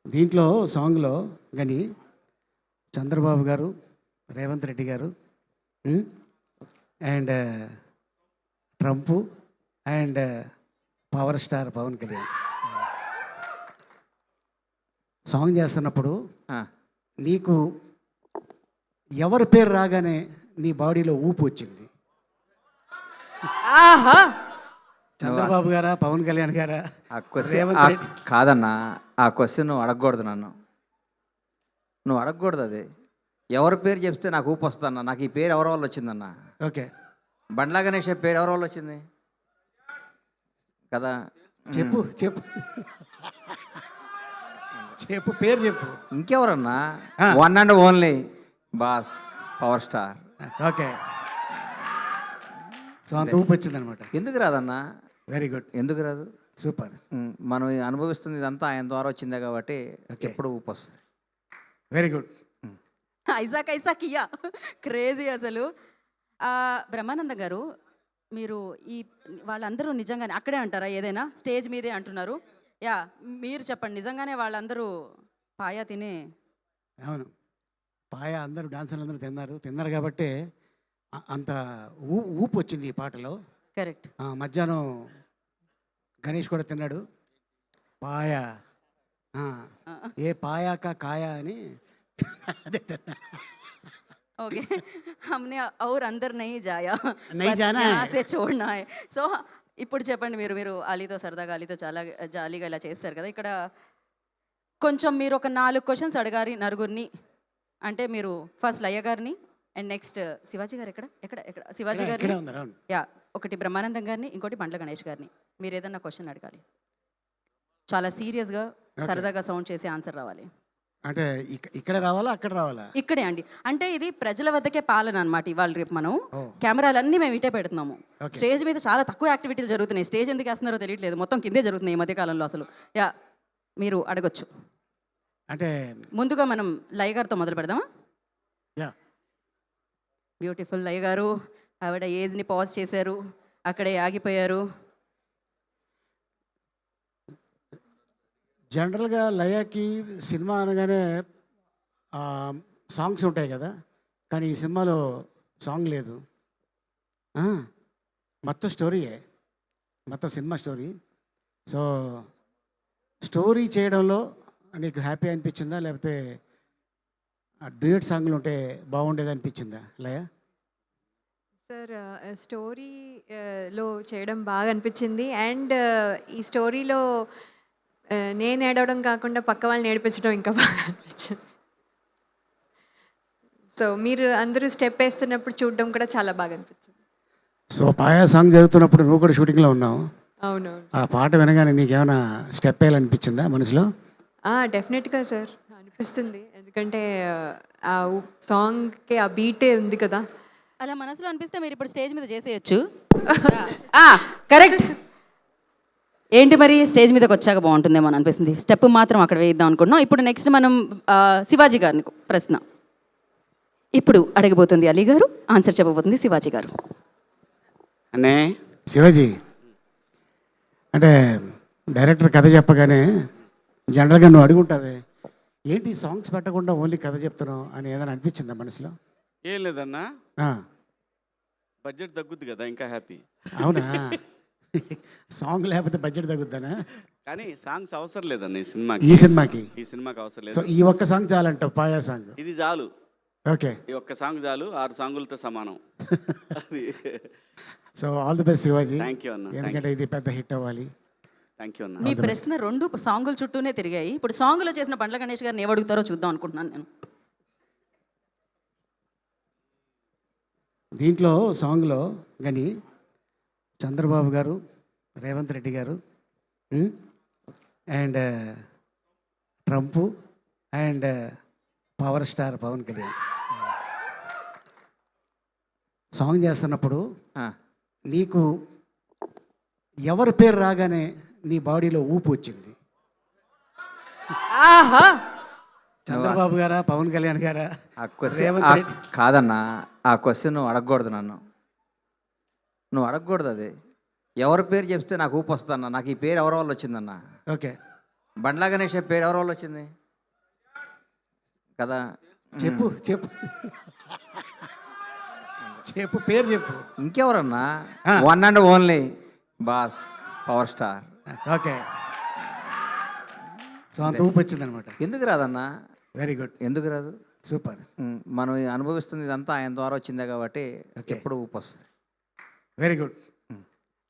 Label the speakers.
Speaker 1: దీంట్లో సాంగ్లో కానీ చంద్రబాబు గారు, రేవంత్ రెడ్డి గారు and Trump and power star Pawan Kalyan song చేస్తున్నప్పుడు నీకు ఎవరి పేరు రాగానే నీ బాడీలో ఊపు వచ్చింది?
Speaker 2: ఆహా
Speaker 1: చంద్రబాబు గారా, పవన్ కళ్యాణ్ గారా?
Speaker 3: కాదన్నా, ఆ క్వశ్చన్ నువ్వు అడగకూడదు. నువ్వు అడగకూడదు. అది ఎవరి పేరు చెప్తే నాకు ఊపు వస్తుందన్న. నాకు ఈ పేరు ఎవరి వల్ల వచ్చిందన్న?
Speaker 1: ఓకే,
Speaker 3: బండ్లా గణేష్ పేరు ఎవరి వల్ల వచ్చింది కదా?
Speaker 1: చెప్పు చెప్పు చెప్పు, పేరు చెప్పు.
Speaker 3: ఇంకెవరన్నా? One and only boss power star.
Speaker 1: Okay, so అంత ఊపు వచ్చింది అనమాట.
Speaker 3: ఎందుకు రాదన్నా?
Speaker 1: Very good.
Speaker 3: ఎందుకు రాదు?
Speaker 1: సూపర్.
Speaker 3: మనం అనుభవిస్తుంది ఇదంతా ఆయన ద్వారా వచ్చిందే కాబట్టి ఎప్పుడు ఊపు వస్తుంది.
Speaker 1: Very good.
Speaker 2: Isaac Kia crazy అసలు. బ్రహ్మానంద గారు, మీరు ఈ వాళ్ళందరూ నిజంగానే అక్కడే అంటారా? ఏదైనా స్టేజ్ మీదే అంటున్నారు. యా, మీరు చెప్పండి, నిజంగానే వాళ్ళందరూ పాయా తినే?
Speaker 1: అవును, పాయా అందరూ డాన్సర్లు అందరూ తిన్నారు కాబట్టి అంత ఊపు వచ్చింది ఈ పాటలో.
Speaker 2: కరెక్ట్.
Speaker 1: మధ్యాహ్నం గణేష్ కూడా తిన్నాడు పాయా. ఏ పాయాక కాయా అని అదే తిన్నా.
Speaker 2: ఓకే, हमने और अंदर नहीं जाया,
Speaker 1: नहीं जाना है,
Speaker 2: यहाँ से छोड़ना है. సో ఇప్పుడు చెప్పండి, మీరు అలీతో సరదాగా అలీతో చాలా జాలీగా ఇలా చేస్తారు కదా. ఇక్కడ కొంచెం మీరు ఒక 4 క్వశ్చన్స్ అడగాలి నలుగురిని. అంటే మీరు ఫస్ట్ లయ్య గారిని అండ్ నెక్స్ట్ శివాజీ గారు ఎక్కడ ఎక్కడ ఎక్కడ శివాజీ గారిని, యా, ఒకటి బ్రహ్మానందం గారిని, ఇంకోటి బండ్ల గణేష్ గారిని. మీరు ఏదన్నా క్వశ్చన్ అడగాలి, చాలా సీరియస్గా సరదాగా సౌండ్ చేసి ఆన్సర్ రావాలి.
Speaker 1: అంటే ఇక్కడ రావాలా అక్కడ రావాలా?
Speaker 2: ఇక్కడే అండి. అంటే ఇది ప్రజల వద్దకే పాలన అనమాట. ఇవాళ రేపు మనం కెమెరాలన్నీ మేము ఇటే పెడుతున్నాము. స్టేజ్ మీద చాలా తక్కువ యాక్టివిటీలు జరుగుతున్నాయి. స్టేజ్ ఎందుకు వేస్తున్నారో తెలియట్లేదు, మొత్తం కిందే జరుగుతున్నాయి ఈ మధ్యకాలంలో అసలు. యా, మీరు అడగొచ్చు.
Speaker 1: అంటే
Speaker 2: ముందుగా మనం లయ్య గారితో మొదలు పెడదామా?
Speaker 1: యా,
Speaker 2: బ్యూటిఫుల్ లయ్య గారు. ఆవిడ ఏజ్ని పాజ్ చేశారు, అక్కడే ఆగిపోయారు.
Speaker 1: జనరల్గా లయకి సినిమా అనగానే సాంగ్స్ ఉంటాయి కదా, కానీ ఈ సినిమాలో సాంగ్ లేదు. మొత్తం స్టోరీయే, మొత్తం సినిమా స్టోరీ. సో స్టోరీ చేయడంలో నీకు హ్యాపీ అనిపించిందా, లేకపోతే డ్యూయట్ సాంగ్లు ఉంటే బాగుండేది అనిపించిందా లయ?
Speaker 4: సార్, స్టోరీలో చేయడం బాగా అనిపించింది. అండ్ ఈ స్టోరీలో నేను ఏడవడం కాకుండా పక్క వాళ్ళని ఏడిపించడం ఇంకా బాగా అనిపించింది. సో మీరు అందరూ స్టెప్ వేస్తున్నప్పుడు చూడడం కూడా చాలా బాగా అనిపించింది.
Speaker 1: సో పాయా సాంగ్ జరుగుతున్నప్పుడు నువ్వు కూడా షూటింగ్లో ఉన్నావు.
Speaker 4: అవునవును.
Speaker 1: ఆ పాట వినగానే నీకేమైనా స్టెప్ వేయాలనిపించిందా మనసులో?
Speaker 4: డెఫినెట్గా సార్ అనిపిస్తుంది, ఎందుకంటే ఆ సాంగ్కి ఆ బీటే ఉంది కదా.
Speaker 2: అలా మనసులో అనిపిస్తే మీరు ఇప్పుడు స్టేజ్ మీద చేసేయచ్చు. కరెక్ట్. ఏంటి మరి, స్టేజ్ మీదకి వచ్చాక బాగుంటుందేమో అని అనిపిస్తుంది. స్టెప్ మాత్రం అక్కడ వేయిద్దాం అనుకుంటున్నాం. ఇప్పుడు నెక్స్ట్ మనం శివాజీ గారిని ప్రశ్న ఇప్పుడు అడగబోతుంది అలీ గారు, ఆన్సర్ చెప్పబోతుంది శివాజీ గారు.
Speaker 1: అనే శివాజీ, అంటే డైరెక్టర్ కథ చెప్పగానే జనరల్గా నువ్వు అడుగుంటావే, ఏంటి సాంగ్స్ పెట్టకుండా ఓన్లీ కథ చెప్తున్నావు అని ఏదైనా అనిపించిందా మనసులో?
Speaker 5: ఏం లేదన్నా, బడ్జెట్ తగ్గుద్ది కదా, ఇంకా హ్యాపీ.
Speaker 1: అవునా? సాంగ్ లేకపోతే బడ్జెట్ తగ్గుద్దానా?
Speaker 5: కానీ సాంగ్స్ అవసరం లేదన్న
Speaker 1: ఈ సినిమాకి
Speaker 5: అవసరం
Speaker 1: సో
Speaker 5: లేదు.
Speaker 1: ఈ ఒక్క సాంగ్ చాలంటావు, పాయా సాంగ్
Speaker 5: ఇది చాలు.
Speaker 1: ఓకే,
Speaker 5: ఈ ఒక్క సాంగ్ చాలు, 6 సాంగులతో సమానం. అది
Speaker 1: so all the best Shivaji.
Speaker 5: Thank you అన్న,
Speaker 1: ఎందుకంటే ఇది పెద్ద హిట్ అవ్వాలి.
Speaker 5: థ్యాంక్ యూ అన్న.
Speaker 2: మీ ప్రశ్న 2 సాంగుల చుట్టూనే తిరిగాయి. ఇప్పుడు సాంగులో చేసిన బండ్ల గణేష్ గారిని ఏమడుగుతారో చూద్దాం అనుకుంటున్నాను నేను.
Speaker 1: దీంట్లో సాంగ్లో కానీ చంద్రబాబు గారు, రేవంత్ రెడ్డి గారు and Trump and power star Pawan Kalyan song చేస్తున్నప్పుడు నీకు ఎవరి పేరు రాగానే నీ బాడీలో ఊపు వచ్చింది?
Speaker 2: ఆహా
Speaker 1: చంద్రబాబు గారా, పవన్ కళ్యాణ్ గారా?
Speaker 3: కాదన్నా, ఆ క్వశ్చన్ నువ్వు అడగకూడదు. నువ్వు అడగకూడదు. అది ఎవరి పేరు చెప్తే నాకు ఊపు వస్తుందన్న. నాకు ఈ పేరు ఎవరి వల్ల వచ్చిందన్న?
Speaker 1: ఓకే,
Speaker 3: బండ్లా గణేష్ పేరు ఎవరి వల్ల వచ్చింది కదా?
Speaker 1: చెప్పు చెప్పు చెప్పు, పేరు చెప్పు.
Speaker 3: ఇంకెవరన్నా?
Speaker 1: ఆ.
Speaker 3: One and only boss, power star.
Speaker 1: Okay, so అంత ఊపి వచ్చింది అనమాట.
Speaker 3: ఎందుకు రాదన్నా?
Speaker 1: వెరీ గుడ్,
Speaker 3: ఎందుకు రాదు?
Speaker 1: సూపర్,
Speaker 3: మనం అనుభవిస్తుంది ఇదంతా ఆయన ద్వారా వచ్చిందే కాబట్టి
Speaker 1: Okay.
Speaker 3: ఎప్పుడు ఊపు వస్తుంది.
Speaker 1: Very good.